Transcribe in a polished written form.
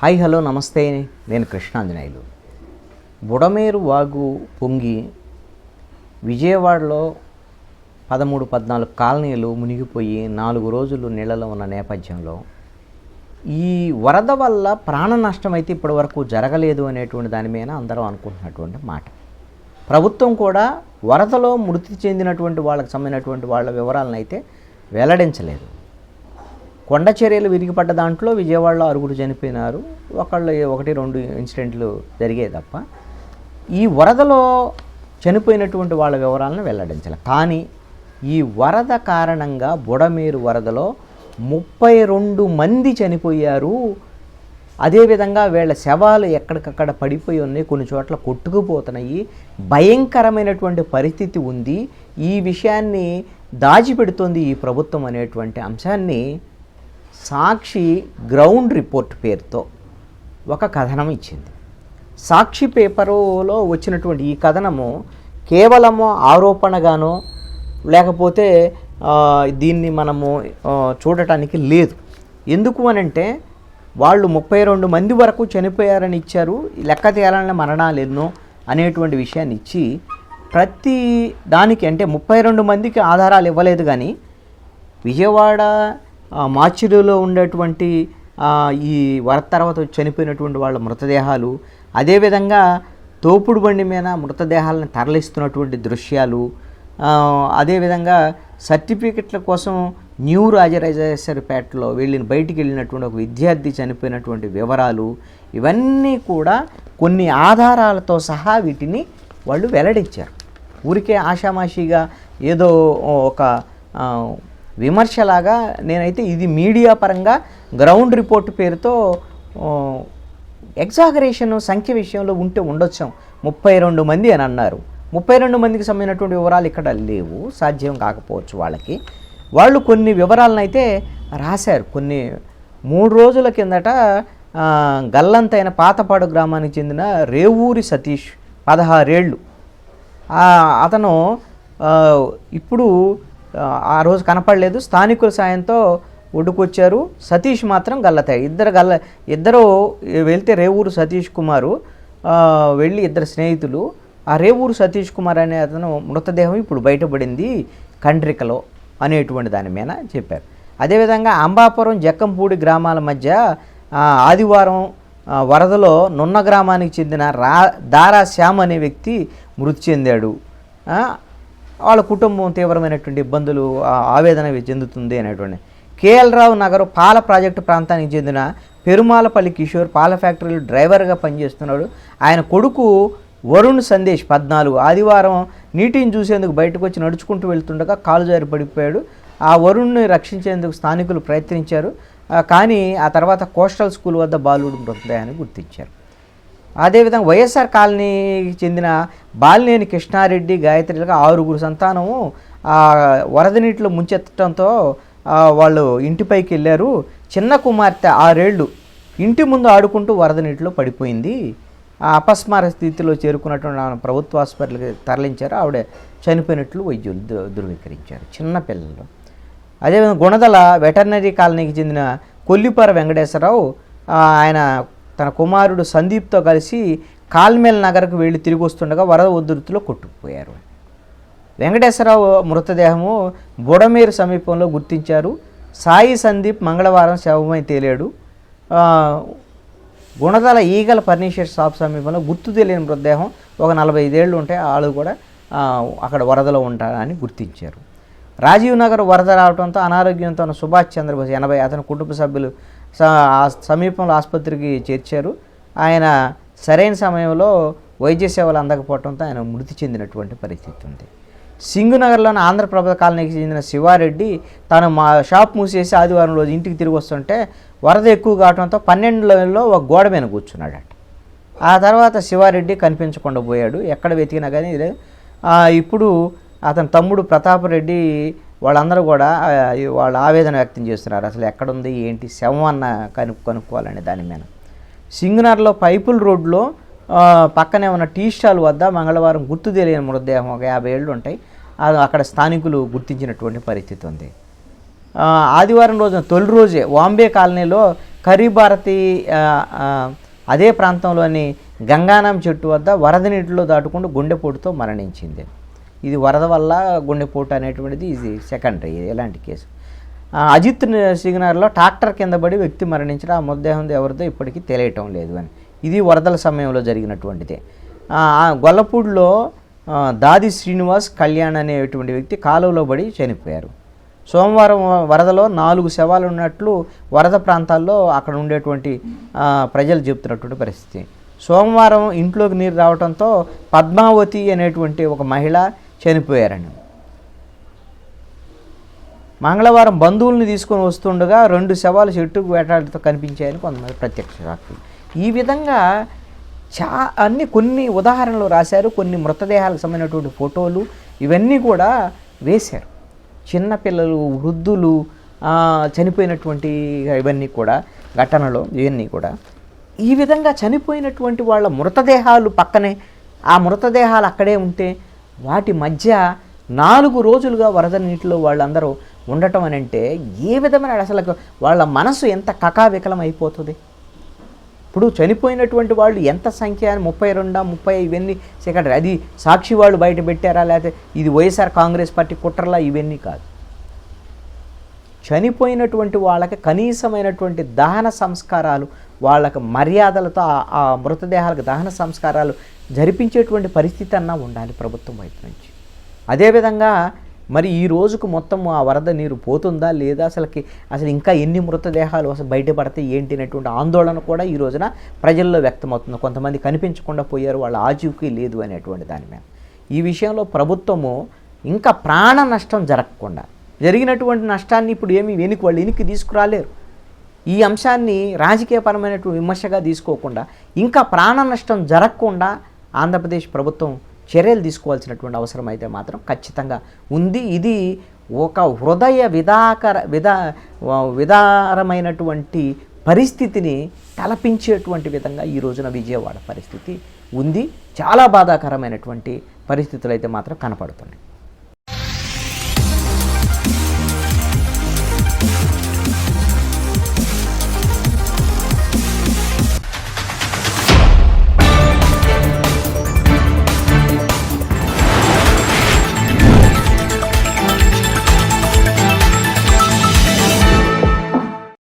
Hi hello నమస్తే, నేను కృష్ణాంజనేయులు. బుడమేరు వాగు పొంగి విజయవాడలో 13-14 కాలనీలు మునిగిపోయి 4 రోజులు నీళ్ళలో ఉన్న నేపథ్యంలో ఈ వరద వల్ల ప్రాణ నష్టం అయితే ఇప్పటివరకు జరగలేదు అనేటువంటి దాని మీద అందరూ అనుకుంటున్నటువంటి మాట. ప్రభుత్వం కూడా వరదలో మృతి చెందినటువంటి వాళ్ళకి సంబంధించినటువంటి వాళ్ళ వివరాలను అయితే వెల్లడించలేదు. కొండ చర్యలు విరిగిపడ్డ దాంట్లో విజయవాడలో 6 చనిపోయినారు, 1-2 ఇన్సిడెంట్లు జరిగాయి తప్ప ఈ వరదలో చనిపోయినటువంటి వాళ్ళ వివరాలను వెల్లడించాలి. కానీ ఈ వరద కారణంగా బుడమేరు వరదలో 32 మంది చనిపోయారు. అదేవిధంగా వీళ్ళ శవాలు ఎక్కడికక్కడ పడిపోయి ఉన్నాయి, కొన్ని చోట్ల కొట్టుకుపోతున్నాయి, భయంకరమైనటువంటి పరిస్థితి ఉంది. ఈ విషయాన్ని దాచిపెడుతోంది ఈ ప్రభుత్వం అనేటువంటి అంశాన్ని సాక్షి గ్రౌండ్ రిపోర్ట్ పేరుతో ఒక కథనం ఇచ్చింది. సాక్షి పేపరులో వచ్చినటువంటి ఈ కథనము కేవలము ఆరోపణగానో లేకపోతే దీన్ని మనము చూడటానికి లేదు. ఎందుకు అనంటే వాళ్ళు 32 మంది వరకు చనిపోయారని ఇచ్చారు, లెక్క తేలాలని మరణాలు ఎన్నో అనేటువంటి విషయాన్ని ఇచ్చి ప్రతి దానికి అంటే 32 మందికి ఆధారాలు ఇవ్వలేదు. కానీ విజయవాడ మాచిరులో ఉండేటువంటి ఈ వరద తర్వాత చనిపోయినటువంటి వాళ్ళ మృతదేహాలు, అదేవిధంగా తోపుడు బండి మీద మృతదేహాలను తరలిస్తున్నటువంటి దృశ్యాలు, అదేవిధంగా సర్టిఫికెట్ల కోసం న్యూ రాజరాజేశ్వరిపేటలో బయటికి వెళ్ళినటువంటి ఒక విద్యార్థి చనిపోయినటువంటి వివరాలు, ఇవన్నీ కూడా కొన్ని ఆధారాలతో సహా వీటిని వాళ్ళు వెల్లడించారు. ఊరికే ఆషామాషిగా ఏదో ఒక విమర్శలాగా నేనైతే ఇది మీడియా పరంగా గ్రౌండ్ రిపోర్ట్ పేరుతో ఎగ్జాగరేషన్ సంఖ్య విషయంలో ఉంటే ఉండొచ్చు. 32 మంది అని అన్నారు. 32 మందికి సంబంధించినటువంటి వివరాలు ఇక్కడ లేవు, సాధ్యం కాకపోవచ్చు వాళ్ళకి. వాళ్ళు కొన్ని వివరాలను అయితే రాశారు. 3 రోజుల కిందట గల్లంతైన పాతపాడు గ్రామానికి చెందిన రేవూరి సతీష్ 16 ఏళ్ళు. అతను ఇప్పుడు ఆ రోజు కనపడలేదు, స్థానికుల సాయంతో ఒడ్డుకొచ్చారు. సతీష్ మాత్రం గల్లతాయి. ఇద్దరు వెళ్తే రేవూరు సతీష్ కుమారు వెళ్ళి ఇద్దరు స్నేహితులు, ఆ రేవూరు సతీష్ కుమార్ అనే అతను మృతదేహం ఇప్పుడు బయటపడింది కండ్రికలో అనేటువంటి దాని మీద చెప్పారు. అదేవిధంగా అంబాపురం జక్కంపూడి గ్రామాల మధ్య ఆదివారం వరదలో నున్న గ్రామానికి చెందిన దారా శ్యామ్ అనే వ్యక్తి మృతి చెందాడు. వాళ్ళ కుటుంబం తీవ్రమైనటువంటి ఇబ్బందులు ఆవేదన చెందుతుంది అనేటువంటి. కేఎల్ రావు నగర్ పాల ప్రాజెక్టు ప్రాంతానికి చెందిన పెరుమాలపల్లి కిషోర్ పాల ఫ్యాక్టరీలో డ్రైవర్గా పనిచేస్తున్నాడు. ఆయన కొడుకు వరుణ్ సందేశ్ 14 ఆదివారం నీటిని చూసేందుకు బయటకు వచ్చి నడుచుకుంటూ వెళ్తుండగా కాలు జారి పడిపోయాడు. ఆ వరుణ్ని రక్షించేందుకు స్థానికులు ప్రయత్నించారు, కానీ ఆ తర్వాత కోస్టల్ స్కూల్ వద్ద బాలుడు మృతదేహాన్ని గుర్తించారు. అదేవిధంగా వైఎస్ఆర్ కాలనీకి చెందిన బాలినేని కృష్ణారెడ్డి గాయత్రిలుగా 6 సంతానము వరద నీటిలో ముంచెత్తడంతో వాళ్ళు ఇంటిపైకి వెళ్ళారు. చిన్న కుమార్తె 6 ఏళ్ళు ఇంటి ముందు ఆడుకుంటూ వరద నీటిలో పడిపోయింది. అపస్మార స్థితిలో చేరుకున్నటువంటి ప్రభుత్వ హాస్పిటల్కి తరలించారు. ఆవిడ చనిపోయినట్లు వైద్యులు ధృవీకరించారు. చిన్న పిల్లలు. అదేవిధంగా గుణదల వెటర్నరీ కాలనీకి చెందిన కొల్లిపార వెంకటేశ్వరరావు ఆయన తన కుమారుడు సందీప్తో కలిసి కాల్మేల్ నగర్కు వెళ్ళి తిరిగి వస్తుండగా వరద ఉధృతిలో కొట్టుకుపోయారు. వెంకటేశ్వరరావు మృతదేహము బుడమేరు సమీపంలో గుర్తించారు. సాయి సందీప్ మంగళవారం శవమై తేలాడు. గుణదల ఈగల ఫర్నిచర్ షాప్ సమీపంలో గుర్తు తెలియని మృతదేహం ఒక 45 ఏళ్ళు ఉంటాయి, వాళ్ళు కూడా అక్కడ వరదలో ఉంటారని గుర్తించారు. రాజీవ్ నగర్ వరద రావడంతో అనారోగ్యంతో ఉన్న సుభాష్ చంద్రబోస్ 80 అతని కుటుంబ సభ్యులు సమీపంలో ఆసుపత్రికి చేర్చారు. ఆయన సరైన సమయంలో వైద్య సేవలు అందకపోవడంతో ఆయన మృతి చెందినటువంటి పరిస్థితి ఉంది. సింగునగర్లోని ఆంధ్రప్రభ కాలనీకి చెందిన శివారెడ్డి తను మా షాప్ మూసేసి ఆదివారం రోజు ఇంటికి తిరిగి వస్తుంటే వరద ఎక్కువ కావడంతో 12లో ఒక గోడ మీద కూర్చున్నాడట. ఆ తర్వాత శివారెడ్డి కనిపించకుండా పోయాడు, ఎక్కడ వెతికినా కానీ. ఇప్పుడు అతని తమ్ముడు ప్రతాపరెడ్డి వాళ్ళందరూ కూడా వాళ్ళ ఆవేదన వ్యక్తం చేస్తున్నారు. అసలు ఎక్కడుంది ఏంటి శవం అన్న కనుక్కోవాలని దాని మీద. సింగనర్లో పైపుల్ రోడ్లో పక్కనే ఉన్న టీ స్టాల్ వద్ద మంగళవారం గుర్తు తెలియని మృతదేహం ఒక 50 ఏళ్ళు ఉంటాయి, అక్కడ స్థానికులు గుర్తించినటువంటి పరిస్థితి ఉంది. ఆదివారం రోజున తొలి రోజే వాంబే కాలనీలో కరిభారతి అదే ప్రాంతంలోని గంగానం చెట్టు వద్ద వరద నీటిలో దాటుకుంటూ గుండెపోటుతో మరణించింది. ఇది వరద వల్ల గుండెపోటు అనేటువంటిది ఇది సెకండరీ, ఎలాంటి కేసు. అజిత్ సిగ్నర్లో ట్రాక్టర్ కింద పడి వ్యక్తి మరణించిన ఆ మృతదేహం ఎవరిదో ఇప్పటికీ తెలియటం లేదు అని. ఇది వరదల సమయంలో జరిగినటువంటిదే. గొల్లపూడిలో దాది శ్రీనివాస్ కళ్యాణ్ అనేటువంటి వ్యక్తి కాలువలో పడి చనిపోయారు. సోమవారం వరదలో 4 శవాలు ఉన్నట్లు వరద ప్రాంతాల్లో అక్కడ ఉండేటువంటి ప్రజలు చెప్తున్నటువంటి పరిస్థితి. సోమవారం ఇంట్లోకి నీరు రావడంతో పద్మావతి అనేటువంటి ఒక మహిళ చనిపోయారని. మంగళవారం బంధువుల్ని తీసుకొని వస్తుండగా 2 శవాలు చెట్టుకు వేటాడుతూ కనిపించాయని కొంతమంది ప్రత్యక్ష సాక్షులు. ఈ విధంగా అన్ని కొన్ని ఉదాహరణలు రాశారు. కొన్ని మృతదేహాలకు సంబంధించినటువంటి ఫోటోలు ఇవన్నీ కూడా వేశారు. చిన్నపిల్లలు, వృద్ధులు చనిపోయినటువంటి ఇవన్నీ కూడా ఘటనలో ఇవన్నీ కూడా ఈ విధంగా చనిపోయినటువంటి వాళ్ళ మృతదేహాలు పక్కనే, ఆ మృతదేహాలు అక్కడే ఉంటే వాటి మధ్య 4 రోజులుగా వరద నీటిలో వాళ్ళందరూ ఉండటం అని అంటే ఏ విధమైన అసలు వాళ్ళ మనసు ఎంత కకావికలం అయిపోతుంది. ఇప్పుడు చనిపోయినటువంటి వాళ్ళు ఎంత సంఖ్య అని 32, 30 ఇవన్నీ సెకండరీ. అది సాక్షి వాళ్ళు బయట పెట్టారా, లేకపోతే ఇది వైఎస్ఆర్ కాంగ్రెస్ పార్టీ కుట్రలా, ఇవన్నీ కాదు. చనిపోయినటువంటి వాళ్ళకి కనీసమైనటువంటి దహన సంస్కారాలు, వాళ్ళకి మర్యాదలతో ఆ మృతదేహాలకు దహన సంస్కారాలు జరిపించేటువంటి పరిస్థితి అన్నా ఉండాలి ప్రభుత్వం వైపు నుంచి. అదేవిధంగా మరి ఈ రోజుకు మొత్తం ఆ వరద నీరు పోతుందా లేదా, అసలు ఇంకా ఎన్ని మృతదేహాలు అసలు బయటపడితే ఏంటి అనేటువంటి ఆందోళన కూడా ఈ రోజున ప్రజల్లో వ్యక్తమవుతుంది. కొంతమంది కనిపించకుండా పోయారు, వాళ్ళ ఆచూకీ లేదు అనేటువంటి దాని మీద. ఈ విషయంలో ప్రభుత్వము ఇంకా ప్రాణ నష్టం జరగకుండా, జరిగినటువంటి నష్టాన్ని ఇప్పుడు వాళ్ళు వెనక్కి తీసుకురాలేరు. ఈ అంశాన్ని రాజకీయపరమైనటువంటి విమర్శగా తీసుకోకుండా ఇంకా ప్రాణ నష్టం జరగకుండా ఆంధ్రప్రదేశ్ ప్రభుత్వం చర్యలు తీసుకోవాల్సినటువంటి అవసరం అయితే మాత్రం ఖచ్చితంగా ఉంది. ఇది ఒక హృదయ విదారమైనటువంటి పరిస్థితిని తలపించేటువంటి విధంగా ఈ రోజున విజయవాడ పరిస్థితి ఉంది. చాలా బాధాకరమైనటువంటి పరిస్థితులు అయితే మాత్రం కనపడుతున్నాయి.